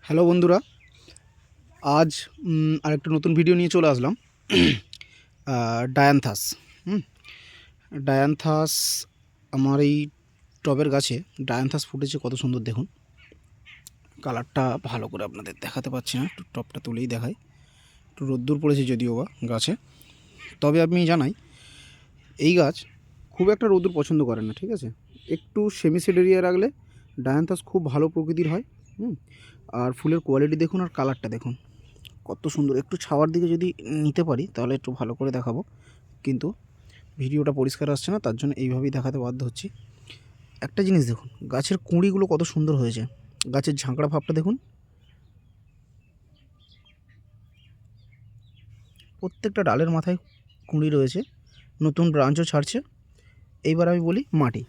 Hello বন্ধুরা, আজ আরেকটা নতুন ভিডিও নিয়ে চলে আসলাম। ডায়ান্থাস ডায়ান্থাস আমার এই টবের গাছে ডায়ান্থাস ফুটেছে, কত সুন্দর দেখুন। কালারটা ভালো করে আপনাদের দেখাতে পাচ্ছি না, একটু টবটা তুলেই দেখাই। একটু রোদ্দুর পড়েছে যদিও বা গাছে, তবে আমি জানাই এই গাছ খুব একটা রোদ্দুর পছন্দ করে না, ঠিক আছে। একটু সেমিসেড এরিয়া রাখলে ডায়ান্থাস খুব ভালো প্রকৃতির হয়। আর ফুলের কোয়ালিটি দেখুন, আর কালারটা দেখুন কত সুন্দর। একটু ছাওয়ার দিকে যদি নিতে পারি তাহলে একটু ভালো করে দেখাবো, কিন্তু ভিডিওটা পরিষ্কার আসছে না, তার জন্য এইভাবেই দেখাতে বাধ্য হচ্ছি। একটা জিনিস দেখুন, গাছের কুঁড়িগুলো কত সুন্দর হয়েছে, গাছের ঝাঁকড়া ভাবটা দেখুন। প্রত্যেকটা ডালের মাথায় কুঁড়ি রয়েছে, নতুন ব্রাঞ্চও ছাড়ছে। এইবার আমি বলি মাটি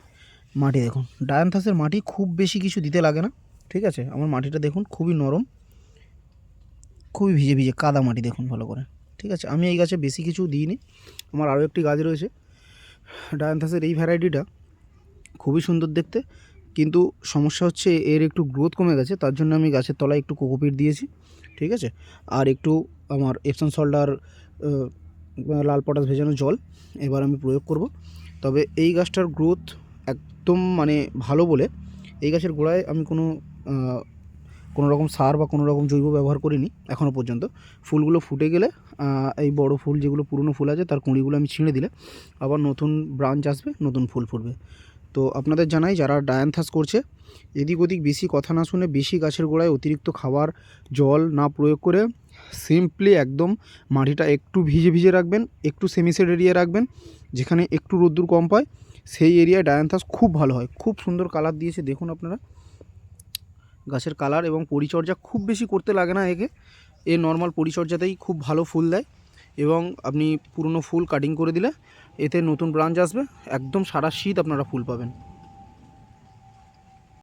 দেখুন, ডায়ান্থাসের মাটি খুব বেশি কিছু দিতে লাগে না, ঠিক আছে। আমার মাটিটা দেখুন, খুবই নরম, খুবই ভিজে ভিজে কাদা মাটি দেখুন ভালো করে, ঠিক আছে। আমি এই গাছে বেশি কিছু দিইনি। আমার আরও একটি গাছ রয়েছে ডায়ান্থাসের, এই ভ্যারাইটিটা খুবই সুন্দর দেখতে, কিন্তু সমস্যা হচ্ছে এর একটু গ্রোথ কমে গেছে, তার জন্য আমি গাছের তলায় একটু কোকোপিট দিয়েছি, ঠিক আছে। আর একটু আমার এপসন সল্ট আর লাল পটাশ ভেজানো জল এবার আমি প্রয়োগ করব। তবে এই গাছটার গ্রোথ একদম মানে ভালো বলে এই গাছের গোড়ায় আমি কোনো রকম সার বা কোনো রকম জৈব ব্যবহার করিনি এখনও পর্যন্ত। ফুলগুলো ফুটে গেলে এই বড় ফুল যেগুলো পুরনো ফুল আছে তার কুঁড়িগুলো আমি ছিঁড়ে দিলে আবার নতুন ব্রাঞ্চ আসবে, নতুন ফুল ফুটবে। তো আপনাদের জানাই, যারা ডায়ান্থাস করছে, এদিক ওদিক বেশি কথা না শুনে, বেশি গাছের গোড়ায় অতিরিক্ত খাবার জল না প্রয়োগ করে সিম্পলি একদম মাটিটা একটু ভিজে ভিজে রাখবেন, একটু সেমিসেড এরিয়া রাখবেন, যেখানে একটু রোদ্দুর কম পায় সেই এরিয়ায় ডায়ান্থাস খুব ভালো হয়। খুব সুন্দর কালার দিয়েছে দেখুন আপনারা, গাছের কালার এবং পরিচর্যা খুব বেশি করতে লাগে না একে, এ নর্মাল পরিচর্যাতেই খুব ভালো ফুল দেয়। এবং আপনি পুরনো ফুল কাটিং করে দিলে এতে নতুন ব্রাঞ্চ আসবে, একদম সারা শীত আপনারা ফুল পাবেন।